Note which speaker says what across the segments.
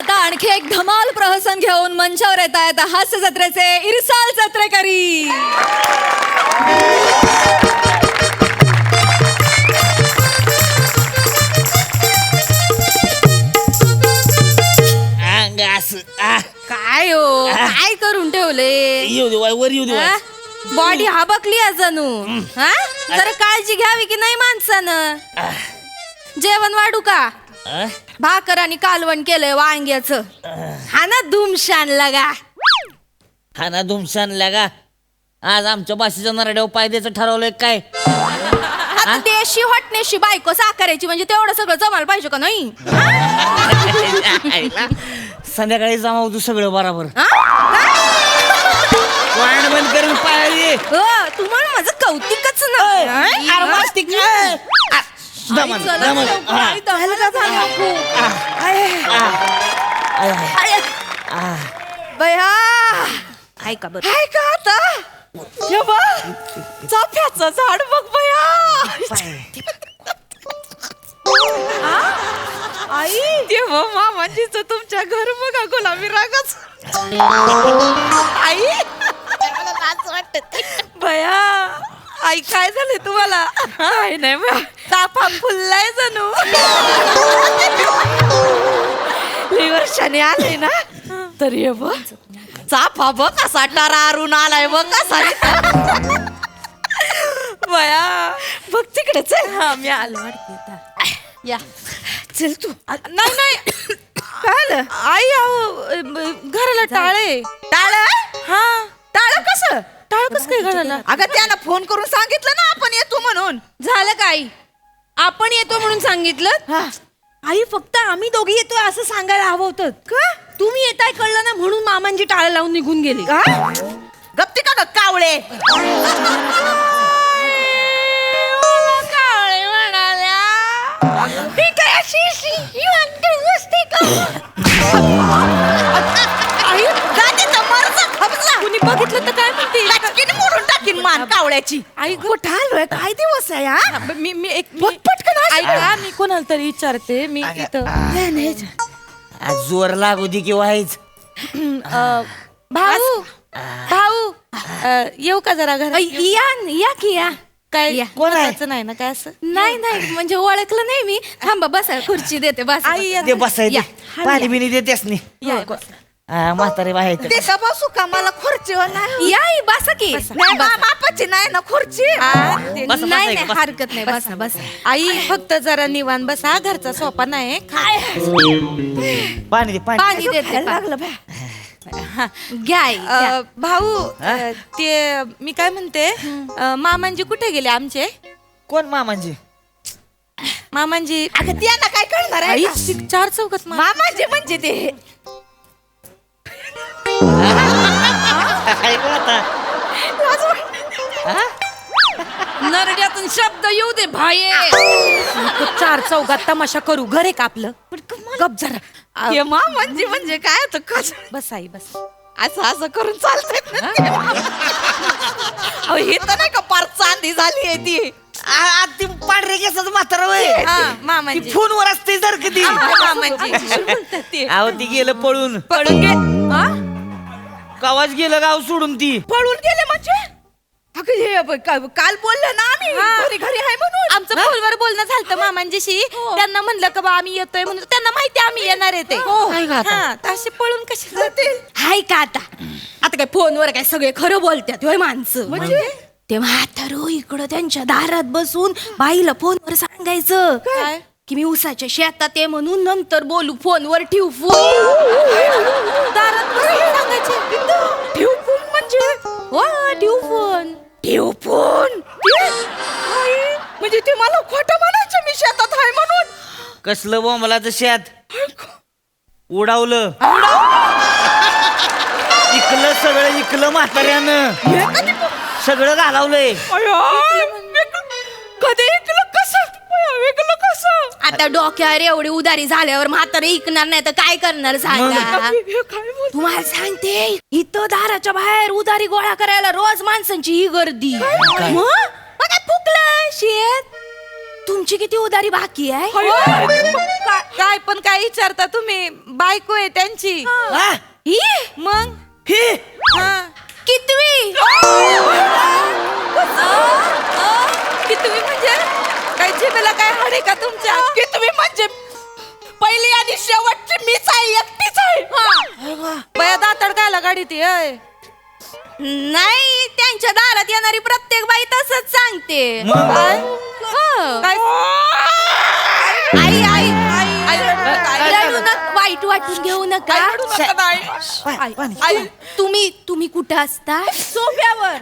Speaker 1: आता आणखी एक धमाल प्रहसन घेऊन मंचावर येत आहेत हास्य जत्रेचे इरसाल जत्रेकरी. काय हो काय करून ठेवले
Speaker 2: येऊ दे वर येऊ दे.
Speaker 1: बॉडी हाबकली जणू. हा जरा काळजी घ्यावी की नाही माणसानं. जेवण वाढू का? भाकर आणि कालवण केलंय वांग्याचं. हा ना धुमशान लगा.
Speaker 2: हा ना धुमशान लगा. आज आमच्या भाषेच्या नरड्यावर पाय द्यायचं ठरवलंय काय?
Speaker 1: आता देशी हटण्याशी बायको साकारायची म्हणजे तेवढं सगळं जमायला पाहिजे का नाही?
Speaker 2: संध्याकाळी जमाव तू सगळं बरोबर.
Speaker 1: हा?
Speaker 2: वाण बंद करून पाय.
Speaker 1: तुम्हाला माझं कौतिकच नाही. ऐका बरं ऐका आता चाफ्याचं झाड बघ बया. आई तेव्हा मामाजीच तुमच्या घर बघा गुलाबी रागाच. आई बया आई काय झालंय तुम्हाला? काय नाही बया तापा फुललाय जणू. लई वर्षाने आले ना तर ये बघ चाफा बघ कसा टरारून आलाय बघ कसा. बया बघ तिकडे चल. हा मी आलो वाटते. या चल तू. नाही नाही काय आई घराला टाळे. टाळ? हा टाळ कसं? टाळ कसं काय घराला? अगं त्यानं फोन करून सांगितलं ना आपण येतो म्हणून. झालं का आई? आपण येतो म्हणून सांगितलं? आई फक्त आम्ही दोघी येतोय असं सांगायला हवं होतं का? तुम्ही येताय कळलं ना म्हणून मामांची टाळ लावून निघून गेली. गप्ती का कावळे? कावळे म्हणाल्या मी काय अशी कुणी बघितलं तर काय म्हणते? मोडून टाकीन मान कावळ्याची. आई कुठं आलोय? काय दिवस आहे हा? मी एक पटकन ऐका मी कोणाला तरी विचारते. मी इथं
Speaker 2: जोर लागू दे की व्हायच.
Speaker 1: भाऊ भाऊ येऊ का जरा घर? या की या. काय कोणाचं नाही ना काय असं? नाही नाही म्हणजे ओळखलं नाही मी. थांबा बसा खुर्ची देते बस.
Speaker 2: ते बसाय पाणी बिनी देतेस नाही म्हातारे बाहेर.
Speaker 1: ते का बसू का? मला खुर्चीवर नाही. या बसा की. बापाची नाही ना खुर्ची. नाही हरकत नाही बसा बसा. आई फक्त जरा निवांत बसा. घरचा सोपा नाही.
Speaker 2: पाणी दे
Speaker 1: पाणी देते. लागलं घ्या भाऊ. ते मी काय म्हणते मामांजी कुठे गेले आमचे?
Speaker 2: कोण मामांजी?
Speaker 1: मामांजी त्यांना काय कळणार आहे? चार चौकात मामांजी म्हणजे ते नरड्यातून शब्द येऊ दे भाये. चार चौघात तमाशा करू. घर आहे का आपलं? गप जरा. मामांजी म्हणजे काय तर कस बस आई बस. असं असं करून चालतंय हे तर नाही का पार चांदी झाली आहे ती.
Speaker 2: ती पांढरे केसाचं म्हातारा
Speaker 1: मामांजी
Speaker 2: फोनवर असते जर कधी.
Speaker 1: मामांजी
Speaker 2: अहो ती गेलं पळून.
Speaker 1: पळून गे
Speaker 2: गावाच गेलं गाव सोडून. ती
Speaker 1: पळून गेले म्हणजे? काल बोललं ना आम्ही घरी घरी आहे म्हणून. आमचं फोनवर बोलणं झालं मामांजीशी. त्यांना म्हणलं का बा आम्ही येतोय म्हणून. त्यांना माहिती आम्ही येणार आहे ते. असे पळून कसे जातील? हाय का आता आता काय फोनवर काय सगळे खरं बोलतात होय माणसं. म्हणजे ते म्हातारो इकडं त्यांच्या दारात बसून बाईला फोनवर सांगायचं काय की मी उसाच्या शेतात आहे म्हणून नंतर बोलू. फोनवर ठेवू फोन. दारात बसून सांगायचे ठेवू फोन म्हणजे हो ठेवू फोन. ठेवू फोन म्हणजे ते मला खोटं म्हणायचं मी शेतात आहे म्हणून.
Speaker 2: कसलं बोंबलाचं शेत उडावलं. इकलं सगळं इकलं म्हाताऱ्यानं. सगळं घालवलंय.
Speaker 1: कधी इकलं कसं? आता डोक्यावर एवढी उदारी झाल्यावर म्हातारे ऐकणार नाही तर काय करणार सांगा? तुम्हाला सांगते इथं दाराच्या बाहेर उदारी गोळा करायला रोज माणसांची ही गर्दी. मग फुकलं शेत तुमची किती उदारी बाकी आहे काय पण काय विचारता तुम्ही बायको आहे त्यांची
Speaker 2: हा?
Speaker 1: मग
Speaker 2: हे
Speaker 1: कितवी कितवी म्हणजे काय जिभेला काय हाड आहे का तुमच्या कितवी म्हणजे पहिली आणि शेवटची मीच आहे एकटीच आहे बया दाताड कायला गाडी ती नाही त्यांच्या दारात येणारी प्रत्येक बाई तसंच सांगते काय आई आई रडू नका, वाईट वाटून घेऊ नका तुम्ही कुठं असता सोफ्यावर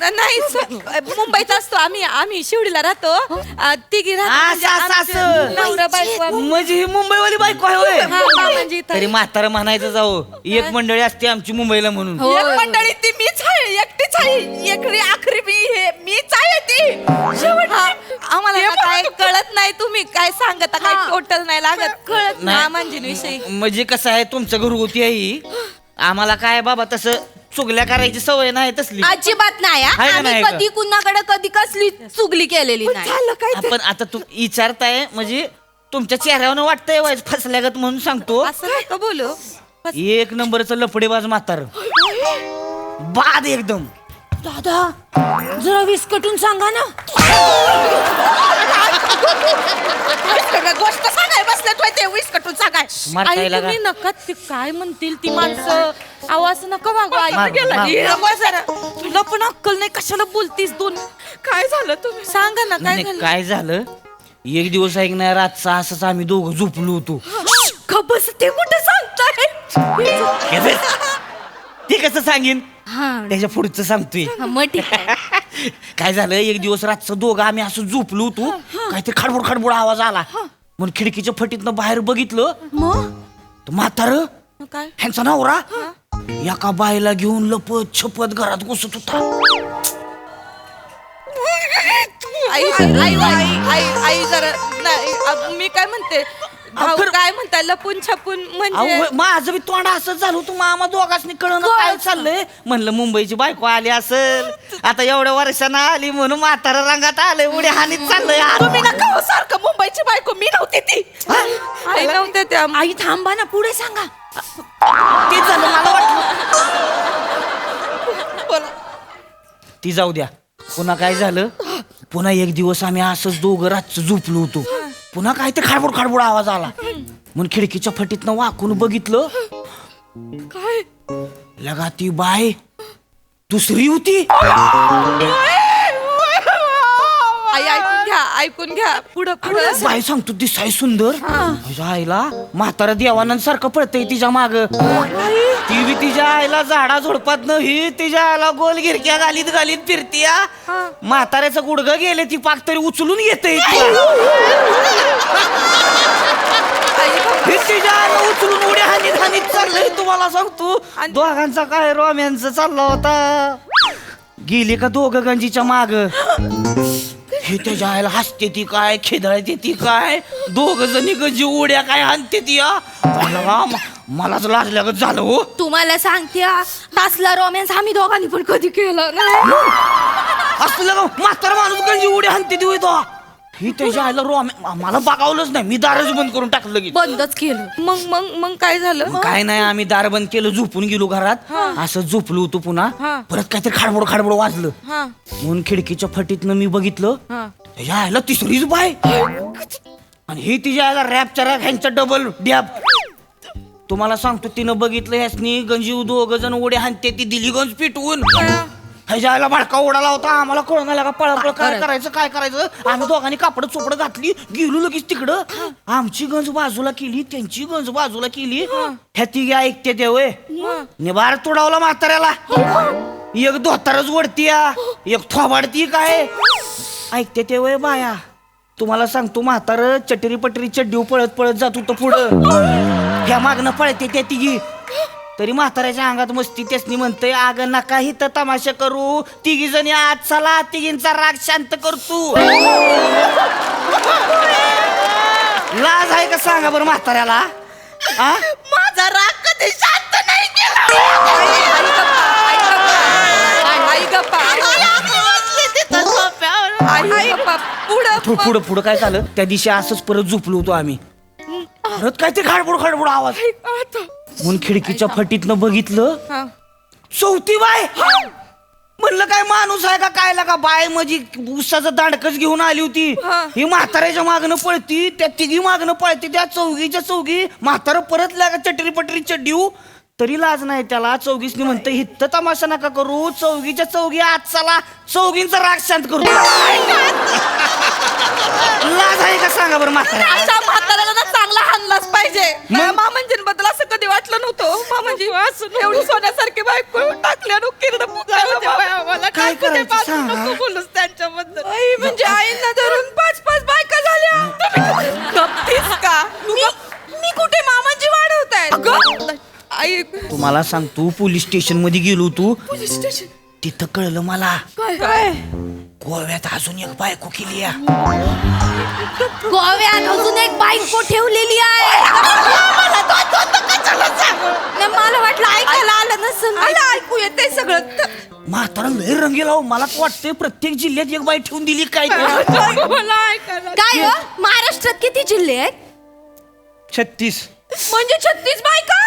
Speaker 1: नाही मुंबईत असतो आम्ही शिवडीला राहतो तिघी
Speaker 2: म्हणजे ही मुंबईवाली बायको आहे होय?
Speaker 1: म्हणजे
Speaker 2: तरी म्हातारं म्हणायचं जाऊ एक मंडळी असते आमची मुंबईला म्हणून
Speaker 1: एक मंडळी ती मीच आहे एकटीच आहे एकरी आखरी मीच आहे ती आम्हाला काय कळत नाही तुम्ही काय सांगता काय टोटल नाही लागत कळत नाही म्हणजे विषयी
Speaker 2: म्हणजे कसं आहे तुमचं घरगुती आहे आम्हाला काय बाबा तसं चुगल्या करायची सवय नाही तसली
Speaker 1: अजिबात नाही आम्ही कधी कुणाकडे कधी कसली चुगली केलेली नाही
Speaker 2: आपण आता तू विचारताय म्हणजे तुमच्या चेहऱ्यावर वाटतंय वाईज फसल्यागत म्हणून सांगतो
Speaker 1: असं नका बोलू
Speaker 2: एक नंबरचं लफडेबाज म्हातार बाद एकदम
Speaker 1: दादा जरा विस्कटून सांगा ना गोष्ट सांगाय बसल्यात ते विस्कटून सांगाय तुम्ही नका ते काय म्हणतील ती माणसं आवाज नका वागवा तुला पण अक्कल नाही कशाला बोलतीस दोन काय झालं तुम्ही सांगा ना काय झालं
Speaker 2: काय झालं एक दिवस ऐकणार रातचा असंच आम्ही दोघं झोपलो होतो
Speaker 1: बस ते कुठे सांगताय
Speaker 2: ते कसं सांगेन त्याच्या पुढचं सांगतोय काय झालं एक दिवस रातचं दोघं आम्ही असं झोपलो होतो काहीतरी खडबड खडबड आवाज आला म्हणून खिडकीच्या फटीतनं बाहेर बघितलं म्हातार
Speaker 1: काय
Speaker 2: ह्यांचा नवरा एका बाईला घेऊन लपत छपत घरात घुसत होता आई जरा मी काय म्हणते काय म्हणताय लपून छपून म्हणजे माझं बी तोंड असं झालं होतं मामा दोघांनी कळण काय चाललंय म्हणलं मुंबईची बायको आली असेल आता एवढ्या वर्षानं आली म्हणून म्हातारा रंगात आलंय उड्या हानीत चाललंय
Speaker 1: तुम्ही नका सारखं मुंबईची बायको मी नव्हती ती आई नव्हते त्या आई थांबा ना पुढे सांगा
Speaker 2: ते झालं मला वाटलं ती जाऊ द्या पुन्हा काय झालं पुन्हा एक दिवस आम्ही असंच दोघं रातचं झोपलो होतो पुन्हा काय ते खाडबोड खाडबोड आवाज आला म्हणून खिडकीच्या फटीतनं वाकून बघितलं
Speaker 1: काय
Speaker 2: लगा ती बाय दुसरी होती
Speaker 1: ऐकून घ्या पुढं पुढं
Speaker 2: बाई सांगतो दिसाय सुंदर तुझ्या आईला म्हातारा देवानंद सारखं पडतंय तिच्या माग ती बी तिच्या आईला झाडा झोडपात नाही तिच्या आईला गोल गिरक्या घालीत घालीत फिरतीया म्हाताऱ्याचं गुडघं गेले ती पाक तरी उचलून येते तिच्या आईला उचलून उड्या हानीत हानीत चाललंय तुम्हाला सांगतो दोघांचा काय रोमॅन्स चालला होता गेली का दोघं गंजीच्या माग हे त्याच्या आईला हसते ती काय खेदळते ती काय दोघ जणी गंजी उड्या काय हाणते ती मलाच लाजल्यागत झालं हो
Speaker 1: तुम्हाला सांगते तसला रोमॅन्स आम्ही दोघांनी पण कधी केलं नाही
Speaker 2: असलं म्हातारा माणूस गंजी उड्या हाणते ती तो ही त्याच्या आईला मला बघावलंच नाही मी दारच बंद करून टाकलं लगेच
Speaker 1: बंदच केलं मग काय झालं
Speaker 2: काय नाही आम्ही दार बंद केलं झोपून गेलो घरात असं झोपलो होतो पुन्हा परत काहीतरी खाडबड खाडबड वाजलं म्हणून खिडकीच्या फटीतनं मी बघितलं त्याच्या आईला तिसरीच बाय आणि ही तिच्या आईला रॅपच्या रॅप ह्यांचा डबल डॅब तुम्हाला सांगतो तिनं बघितलं ह्यासनी गंजी दोघ जण उड्या हाणते ती दिली गंज पिटवून ह्याच्या आईला भडका उडाला होता आम्हाला कळून आला का पळापळ काय करायचं आम्ही दोघांनी कापड चोपड घातली गेलो लगेच तिकडं आमची गंज बाजूला केली त्यांची गंज बाजूला केली ह्या तिघे ऐकते ते वय निबार तुडावला म्हाताऱ्याला एक धोतारच वडतीया एक थोबाडती काय ऐकते ते वय बाया तुम्हाला सांगतो म्हातार चटरी पटरी चड्डी पळत पळत जात होतं पुढं ह्या मागणं पळते त्या तिघी तरी म्हाताऱ्याच्या अंगात मस्ती त्यासनी म्हणतोय आग नका ही तर तमाशा करू तिघी जणी आज चला तिघींचा राग शांत करतो लाज आहे का सांगा बरं म्हाताऱ्याला
Speaker 1: माझा राग कधी शांत नाही केला आई गप
Speaker 2: पुढं पुढं काय झालं त्या दिवशी असंच परत झोपलो होतो आम्ही. परत काहीतरी खाडबोड खाडबोड आवाज म्हणून खिडकीच्या फटीतनं बघितलं चौथी बाय. म्हणलं काय माणूस आहे का काय लागा बाय माझी उसाचं दांडकच घेऊन आली होती. ही म्हाताऱ्याच्या मागणं पळती त्या तिघी मागणं पळती त्या चौघीच्या चौघी. म्हातारं परत लागा चटरी पटरी चड्डीऊ तरी लाज नाही त्याला. चौघीसनी म्हणतं हित्त तमाशा नका करू चौघीच्या चौघी आज चला चौघींचा राग शांत करू. लाज आहे का सांगा बरं म्हाताऱ्या.
Speaker 1: अशा म्हाताऱ्याला ना चांगला हाणलाच पाहिजे. मामांजींबद्दल असं कधी वाटलं नव्हतं. मामांजी एवढी सोन्यासारखी बायको टाकल्या किरण
Speaker 2: काय करायचं सांगा.
Speaker 1: बोलूस त्यांच्याबद्दल. म्हणजे आईंना धरून 5-5 बायका झाल्या. गप्पीस का मी कुठे मामांजी वाढवताय. आई
Speaker 2: तुम्हाला सांगतो पोलीस स्टेशन मध्ये गेलो तू
Speaker 1: पोलीस स्टेशन
Speaker 2: तिथं कळलं मला
Speaker 1: काय
Speaker 2: गोव्यात अजून एक बायको केली आहे.
Speaker 1: गोव्यात अजून एक बायको ठेवलेली आहे. मला वाटलं ऐकायला आलं नसेल. मला ऐकू येते सगळं.
Speaker 2: म्हातारा लय रंगीला हो. मला वाटतंय प्रत्येक जिल्ह्यात एक बाई ठेवून दिली काय.
Speaker 1: काय महाराष्ट्रात किती जिल्हे आहेत.
Speaker 2: 36
Speaker 1: म्हणजे 36 बायका.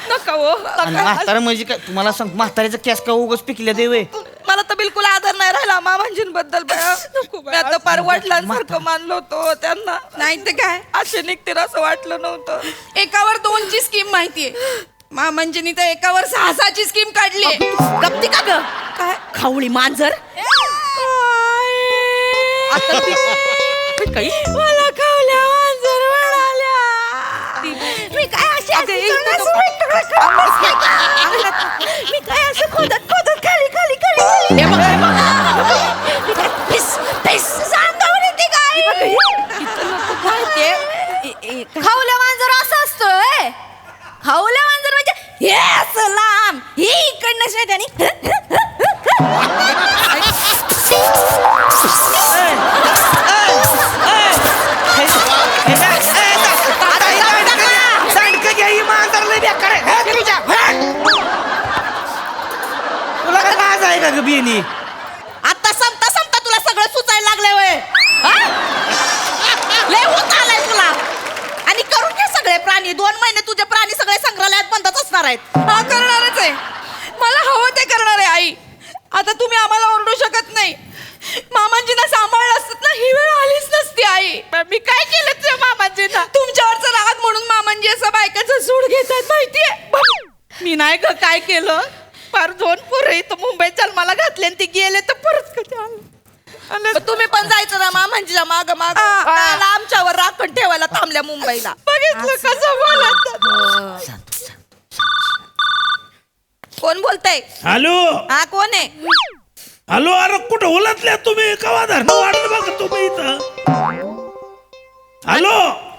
Speaker 1: नका हो
Speaker 2: म्हातारा म्हणजे काय तुम्हाला सांग म्हाताऱ्याचा कॅस का उगाच पिकल्या देवे.
Speaker 1: मला तर बिलकुल आदर नाही राहिला मामांजींबद्दल. मी आता पार वडिलांसारखं मानलो होतो त्यांना. नाही तर काय असे निघतील असं वाटलं नव्हतं. एकावर 2ची स्कीम माहितीये. मामांजींनी तर एकावर 6ची स्कीम काढली. गप्ती का ग काय खावळी मांजर. काही मला खावल्या मांजर म्हणाल्या. मी काय असे मी काय असं खोदत खोदत खाली खाली खाली खावल्या मांजर असं असतोय. खावल्या मांजर म्हणजे हे असं लांब हे इकडनं शेजारी.
Speaker 2: तुला काय लाज आहे का ग बियनी.
Speaker 1: आता संपता संपता तुला सगळं सुचायला लागलंय वय. लय होत आलाय तुला. आणि करून घे सगळे प्राणी. 2 महिने तुझे प्राणी सगळे संग्रहालयात बंदच असणार आहेत. हा करणारच आहे. मला हवं ते करणार आहे आई. आता तुम्ही आम्हाला ओरडू शकत नाही. मामांजींना सांभाळलं असत ना ही वेळ आलीच नसती आई. मी काय केलं तुझ्या मामांजींना. तुमच्यावरचा राग म्हणून मामांजी असं बायकाचं सूड घेतात माहितीये. मी नाही ग काय केलं. फार 2 पोरं इथं मुंबईत जन्माला घातले आणि ते गेले तर परत कधी आले. तुम्ही पण जायचं ना मामांजीच्या माग माग. आमच्यावर राखण ठेवायला थांबल्या मुंबईला. बघितलं कसं बोलत. कोण बोलताय.
Speaker 3: हॅलो
Speaker 1: हा कोण आहे.
Speaker 3: हॅलो अरे कुठं उलटल्या तुम्ही कवा धरणं वाढत बघा तुम्ही इथं. हॅलो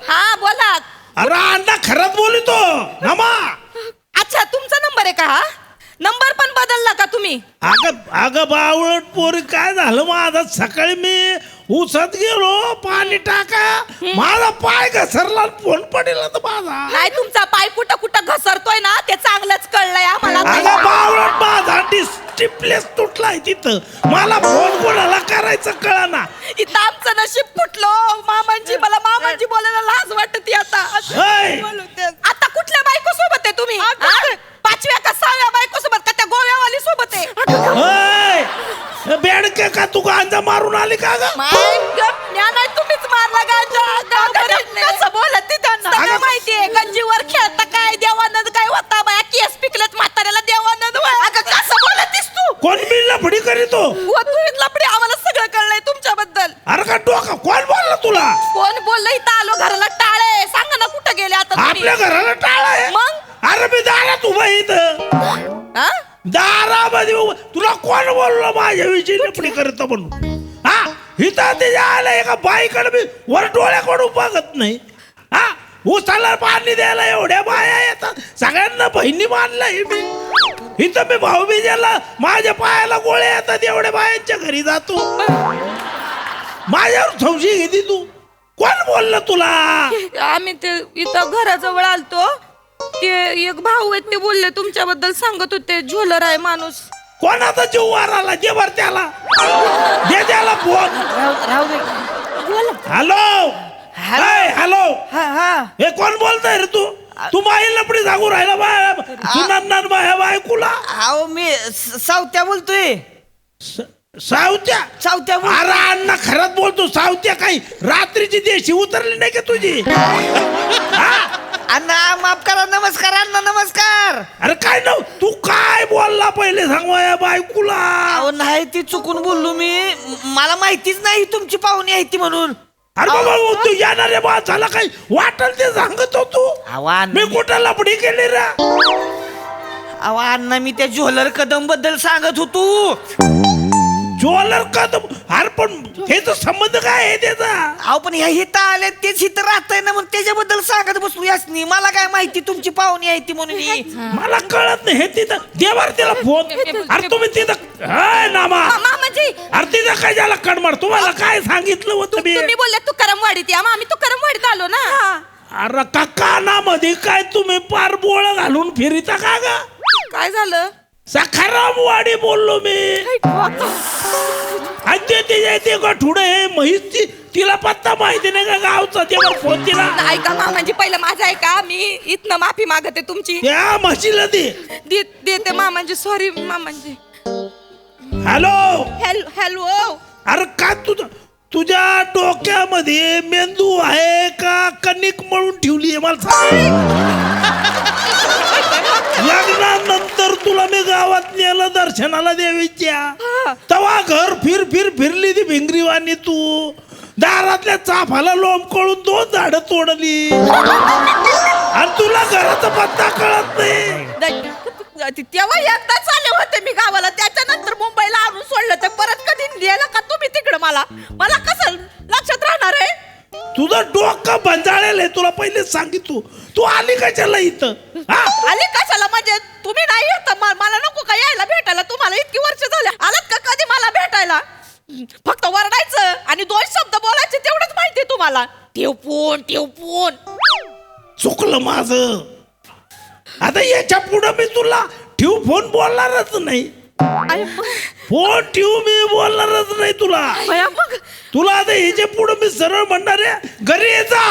Speaker 1: हा बोला.
Speaker 3: अरे अंडा खरंच बोलितो नमा.
Speaker 1: अच्छा तुमचा नंबर आहे का हा. नंबर पण बदलला का तुम्ही.
Speaker 3: अगं बावळट पोरी काय झालं माझा सकाळी मी उसात गेलो पाणी टाका माझा पाय घसरला फोन पडेल तर माझा.
Speaker 1: नाही तुमचा पाय कुठं कुठं घसरतोय ना ते चांगलंच कळलंय आम्हाला.
Speaker 3: अगं बावळट माझा डिस्प्लेस तुटलाय तिथं. मला फोन कोणाला करायचं कळना.
Speaker 1: इथं आमचं नशीब फुटलो. मामांजी मला मामांजी बोलायला लाज वाटते आता. आता कुठल्या बायको सोबत आहे तुम्ही. 5व्या का 6व्या बायको सोबत का त्या गोव्यावाली सोबत आहे.
Speaker 3: बेडके का तू गांजा मारून आली का ग.
Speaker 1: नाही तुम्हीच मारला गांजा. कसं बोलत ती त्यांना सगळं माहितीये. गंजीवर खेळता काय देवानंद काय होता बाया केस पिकलेत म्हाताऱ्याला देवानंद. कसं बोलतीस तू.
Speaker 3: कोण मी लफडी करीतो.
Speaker 1: तू लपडी आम्हाला सगळं कळलंय तुमच्याबद्दल.
Speaker 3: अरे का डोका कोण बोलला तुला.
Speaker 1: कोण बोललं इथं आलो घराला टाळे. सांगा ना कुठं गेले आता तुम्ही?
Speaker 3: आपल्या घराला टाळा आहे.
Speaker 1: मग
Speaker 3: अरे मी दारात उभा इथं
Speaker 1: हा?
Speaker 3: दारामध्ये तुला कोण बोललो माझ्याविषयी लपडी करत म्हणून. हा इथं त्याच्या आला एका बाईकडे मी वर डोळ्याकडून बघत नाही. हा उसाला पाणी द्यायला एवढ्या बाया येतात. सगळ्यांना बहिणी मानलंय मी. इथं मी भाऊबीजेला माझ्या पायाला गोळ्या येतात एवढ्या बायांच्या घरी जातो. माझ्यावर संशय घेते तू. कोण बोललं तुला.
Speaker 1: आम्ही ते इथं घराजवळ आलतो. ते एक भाऊ आहेत ते बोलले तुमच्याबद्दल सांगत होते. झोलर आहे माणूस.
Speaker 3: कोणाचा जीव वाराला दे बर त्याला दे त्याला फोन.
Speaker 2: राहू दे.
Speaker 3: हॅलो हॅलो
Speaker 2: हा
Speaker 3: हे कोण बोलतोय रे तू माई लपडी सांगू राहिला बाय सुनांना बायकुला.
Speaker 2: अहो मी सावत्या बोलतोय.
Speaker 3: सावत्या अरे अण्णा खरंच बोलतो. सावत्या काही रात्रीची देशी उतरली नाही का तुझी?
Speaker 2: अण्णा माफ करा. नमस्कार अण्णा. नमस्कार.
Speaker 3: अरे काय ना तू काय बोलला पहिले सांग माझ्या बायकुला.
Speaker 2: अहो नाही ती चुकून बोललो मी. मला माहितीच नाही तुमची पाहुणी आहे ती म्हणून.
Speaker 3: अरे बाबा तू येणारे बा झाला काही वाटल ते सांगत होतो. मी कुठं लपडी केली रे?
Speaker 2: अहो अण्णा मी त्या ज्वेलर कदम बद्दल सांगत होतो.
Speaker 3: ज्वेलर कदम? अरे पण हे तर संबंध काय आहे त्याचा?
Speaker 2: अहो पण ह्या हिथं आले तेच हिथं राहतंय ना, मग त्याच्याबद्दल सांगत बसलो यासनी. मला काय माहिती तुमची पाहुणी आहे ती म्हणून.
Speaker 3: मला कळत नाही. हे तिथं देवार तिला फोन. अरे तुम्ही तिथं हाय नामा
Speaker 1: मामाजी
Speaker 3: अरे तिथं काय झालं कडमड? तुम्हाला काय सांगितलं होतं मी?
Speaker 1: तुम्ही बोलले तू करमवाडीत या. मग आम्ही तू करमवाडीत आलो ना.
Speaker 3: अरे का कानामध्ये काय तुम्ही पार बोळ घालून फिरिता का ग?
Speaker 1: काय झालं?
Speaker 3: सखारामवाडी बोललो मी. आणि ते गठुडे हे म्हैसची तिला पत्ता माहिती नाही का गावचा? तेव्हा फोन तिला.
Speaker 1: ऐका मामाजी पहिलं माझं ऐका. मी इथनं माफी मागते तुमची.
Speaker 3: त्या म्हशीला दे.
Speaker 1: देते मामाजी. सॉरी मामाजी.
Speaker 3: Hello
Speaker 1: hello.
Speaker 3: अरे का तुझ्या डोक्यामध्ये मेंदू आहे का कणिक मळून ठेवली आहे मला सांग. लग्नानंतर तुला मी गावात नेलं दर्शनाला देवीच्या. तवा घर फिरली ती भिंगरीवाणी. तू दारातल्या चाफाला लोंबकळून 2 झाडं तोडली आणि तुला घराचा पत्ता कळत नाही.
Speaker 1: तेव्हा एकदाच आले होते मी गावाला. त्याच्यानंतर मुंबईला आणून सोडलं. तर परत कधी नेलं का तुम्ही तिकडं? मला कसं लक्षात राहणार आहे?
Speaker 3: तुझं डोकं बंजाळेल आहे. तुला पहिलेच सांगितलं. तू आली कशाला इथं?
Speaker 1: आली कशाला म्हणजे? तुम्ही नाही येत. मला नको का यायला भेटायला? तुम्हाला इतकी वर्ष झाले आलात का कधी मला भेटायला? फक्त वरडायचं आणि 2 शब्द बोलायचे तेवढंच माहिती तुम्हाला. ठेव फोन.
Speaker 3: चुकलं माझं. आता याच्या पुढं मी तुला ठेव फोन बोलणारच नाही. फोन ठेवू मी बोलणारच नाही तुला.
Speaker 1: मग
Speaker 3: तुला आता ह्याच्या पुढं मी सरळ म्हणणार आहे घरी ये जा.